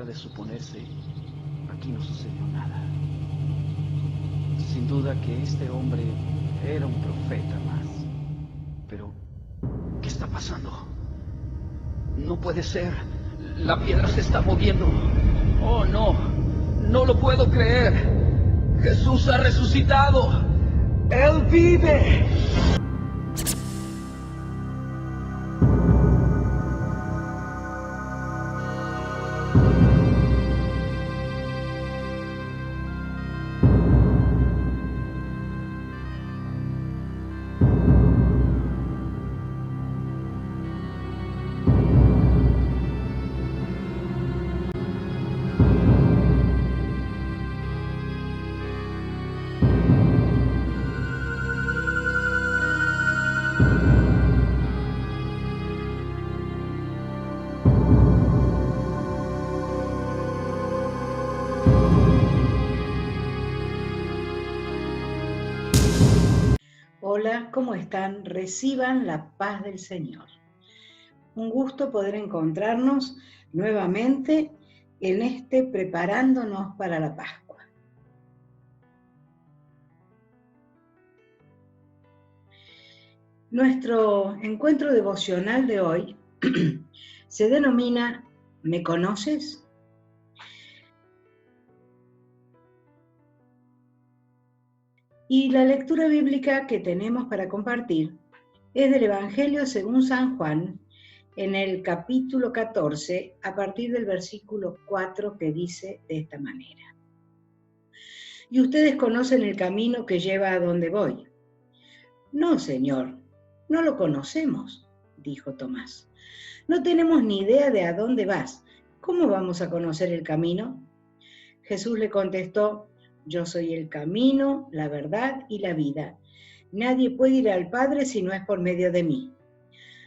de suponerse, aquí no sucedió nada. Sin duda que este hombre era un profeta más. Pero, ¿qué está pasando? No puede ser. La piedra se está moviendo. Oh, no. No lo puedo creer. Jesús ha resucitado. Él vive. Hola, ¿cómo están? Reciban la paz del Señor. Un gusto poder encontrarnos nuevamente en este preparándonos para la Pascua. Nuestro encuentro devocional de hoy se denomina ¿Me conoces? Y la lectura bíblica que tenemos para compartir es del Evangelio según San Juan, en el capítulo 14, a partir del versículo 4, que dice de esta manera. Y ustedes conocen el camino que lleva a donde voy. No, Señor, no lo conocemos, dijo Tomás. No tenemos ni idea de a dónde vas. ¿Cómo vamos a conocer el camino? Jesús le contestó, yo soy el camino, la verdad y la vida. Nadie puede ir al Padre si no es por medio de mí.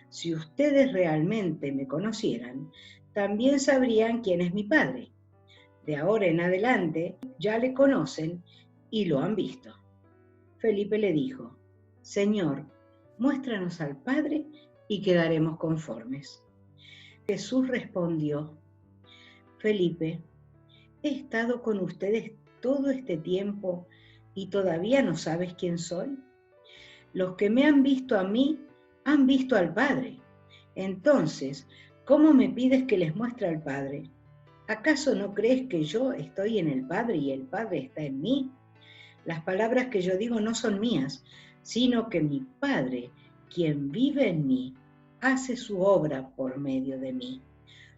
Si ustedes realmente me conocieran, también sabrían quién es mi Padre. De ahora en adelante ya le conocen y lo han visto. Felipe le dijo, Señor, muéstranos al Padre y quedaremos conformes. Jesús respondió, Felipe, he estado con ustedes todo este tiempo y todavía no sabes quién soy. Los que me han visto a mí han visto al Padre. Entonces, ¿cómo me pides que les muestre al Padre? ¿Acaso no crees que yo estoy en el Padre y el Padre está en mí? Las palabras que yo digo no son mías, sino que mi Padre, quien vive en mí, hace su obra por medio de mí.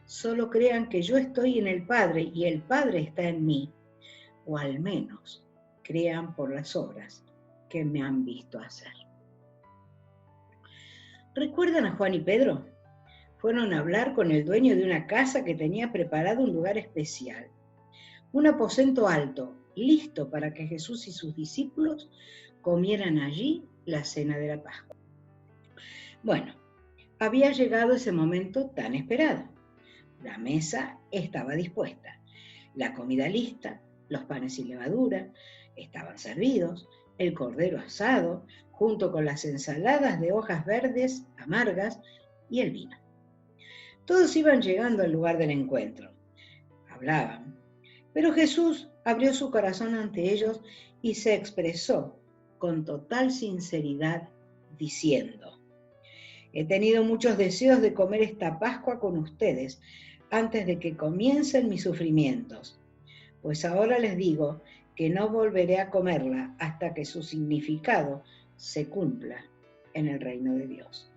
Solo crean que yo estoy en el Padre y el Padre está en mí, o al menos crean por las obras que me han visto hacer. ¿Recuerdan a Juan y Pedro? Fueron a hablar con el dueño de una casa que tenía preparado un lugar especial, un aposento alto, listo para que Jesús y sus discípulos comieran allí la cena de la Pascua. Bueno, había llegado ese momento tan esperado. La mesa estaba dispuesta, la comida lista, los panes sin levadura estaban servidos, el cordero asado, junto con las ensaladas de hojas verdes amargas y el vino. Todos iban llegando al lugar del encuentro. Hablaban, pero Jesús abrió su corazón ante ellos y se expresó con total sinceridad diciendo, he tenido muchos deseos de comer esta Pascua con ustedes antes de que comiencen mis sufrimientos, pues ahora les digo que no volveré a comerla hasta que su significado se cumpla en el reino de Dios.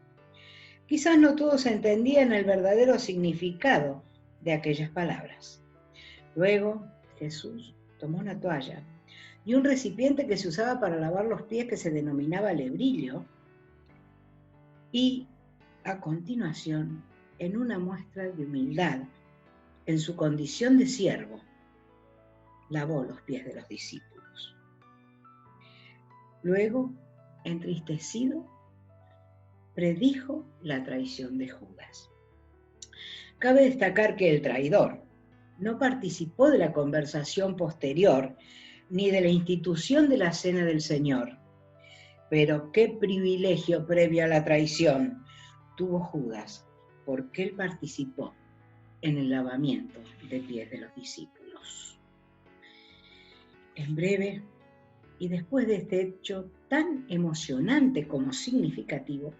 Quizás no todos entendían el verdadero significado de aquellas palabras. Luego Jesús tomó una toalla y un recipiente que se usaba para lavar los pies que se denominaba lebrillo y a continuación, en una muestra de humildad, en su condición de siervo, lavó los pies de los discípulos. Luego, entristecido, predijo la traición de Judas. Cabe destacar que el traidor no participó de la conversación posterior ni de la institución de la Cena del Señor. Pero qué privilegio previo a la traición tuvo Judas, porque él participó en el lavamiento de pies de los discípulos. En breve, y después de este hecho tan emocionante como significativo,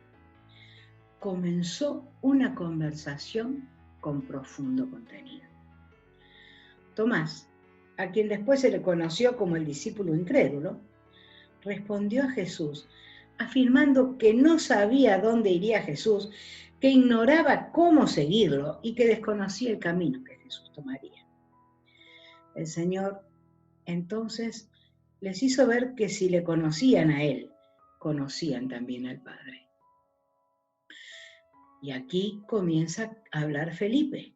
comenzó una conversación con profundo contenido. Tomás, a quien después se le conoció como el discípulo incrédulo, respondió a Jesús, afirmando que no sabía dónde iría Jesús, que ignoraba cómo seguirlo y que desconocía el camino que Jesús tomaría. El Señor entonces les hizo ver que si le conocían a Él, conocían también al Padre. Y aquí comienza a hablar Felipe,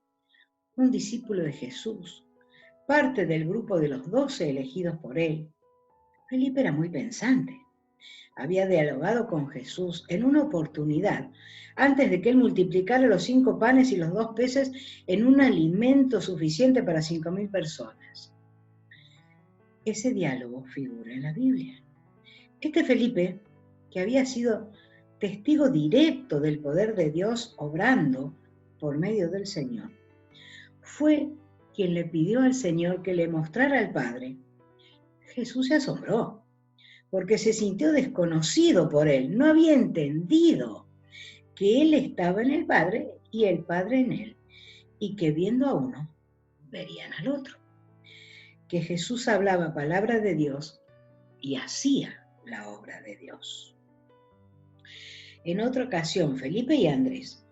un discípulo de Jesús, parte del grupo de los 12 elegidos por Él. Felipe era muy pensante. Había dialogado con Jesús en una oportunidad, antes de que Él multiplicara los 5 panes y los 2 peces en un alimento suficiente para 5.000 personas. Ese diálogo figura en la Biblia. Este Felipe, que había sido testigo directo del poder de Dios obrando por medio del Señor, fue quien le pidió al Señor que le mostrara al Padre. Jesús se asombró, porque se sintió desconocido por él, no había entendido que él estaba en el Padre y el Padre en él, y que viendo a uno, verían al otro. Que Jesús hablaba palabra de Dios y hacía la obra de Dios. En otra ocasión, Felipe y Andrés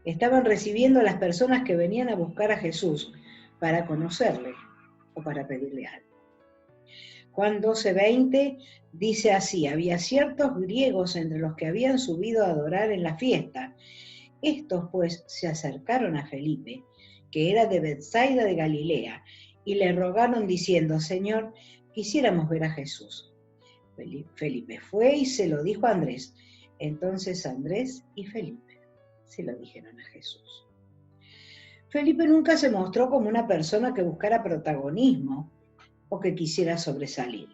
estaban recibiendo a las personas que venían a buscar a Jesús para conocerle o para pedirle algo. Juan 12:20 dice así: había ciertos griegos entre los que habían subido a adorar en la fiesta. Estos pues se acercaron a Felipe, que era de Betsaida de Galilea, y le rogaron diciendo: Señor, quisiéramos ver a Jesús. Felipe fue y se lo dijo a Andrés. Entonces Andrés y Felipe se lo dijeron a Jesús. Felipe nunca se mostró como una persona que buscara protagonismo o que quisiera sobresalir.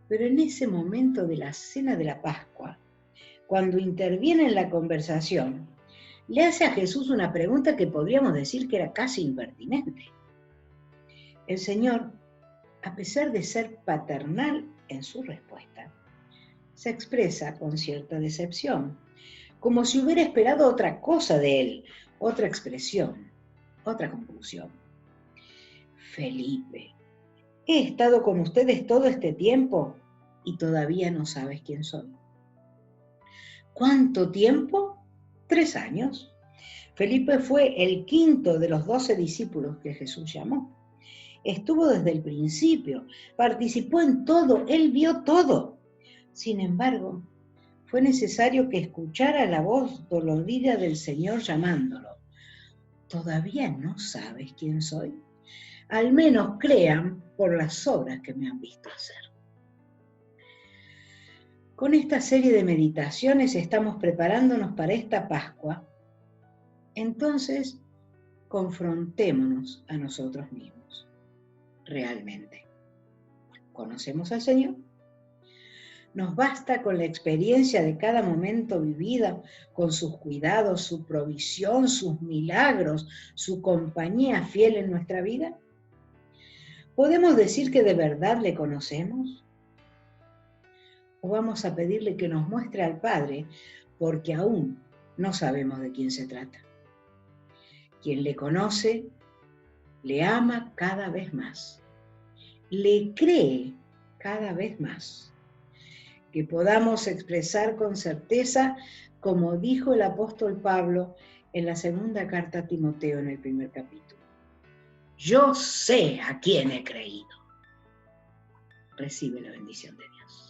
Pero en ese momento de la cena de la Pascua, cuando interviene en la conversación, le hace a Jesús una pregunta que podríamos decir que era casi impertinente. El Señor, a pesar de ser paternal en su respuesta, se expresa con cierta decepción, como si hubiera esperado otra cosa de él, otra expresión, otra conclusión. Felipe, he estado con ustedes todo este tiempo y todavía no sabes quién soy. ¿Cuánto tiempo? 3 años. Felipe fue el quinto de los 12 discípulos que Jesús llamó. Estuvo desde el principio, participó en todo, él vio todo. Sin embargo, fue necesario que escuchara la voz dolorida del Señor llamándolo. ¿Todavía no sabes quién soy? Al menos crean por las obras que me han visto hacer. Con esta serie de meditaciones estamos preparándonos para esta Pascua. Entonces, confrontémonos a nosotros mismos. Realmente, ¿conocemos al Señor? ¿Nos basta con la experiencia de cada momento vivida, con sus cuidados, su provisión, sus milagros, su compañía fiel en nuestra vida? ¿Podemos decir que de verdad le conocemos? ¿O vamos a pedirle que nos muestre al Padre porque aún no sabemos de quién se trata? Quien le conoce, le ama cada vez más, le cree cada vez más. Que podamos expresar con certeza, como dijo el apóstol Pablo en la segunda carta a Timoteo en el 1 capítulo. Yo sé a quién he creído. Recibe la bendición de Dios.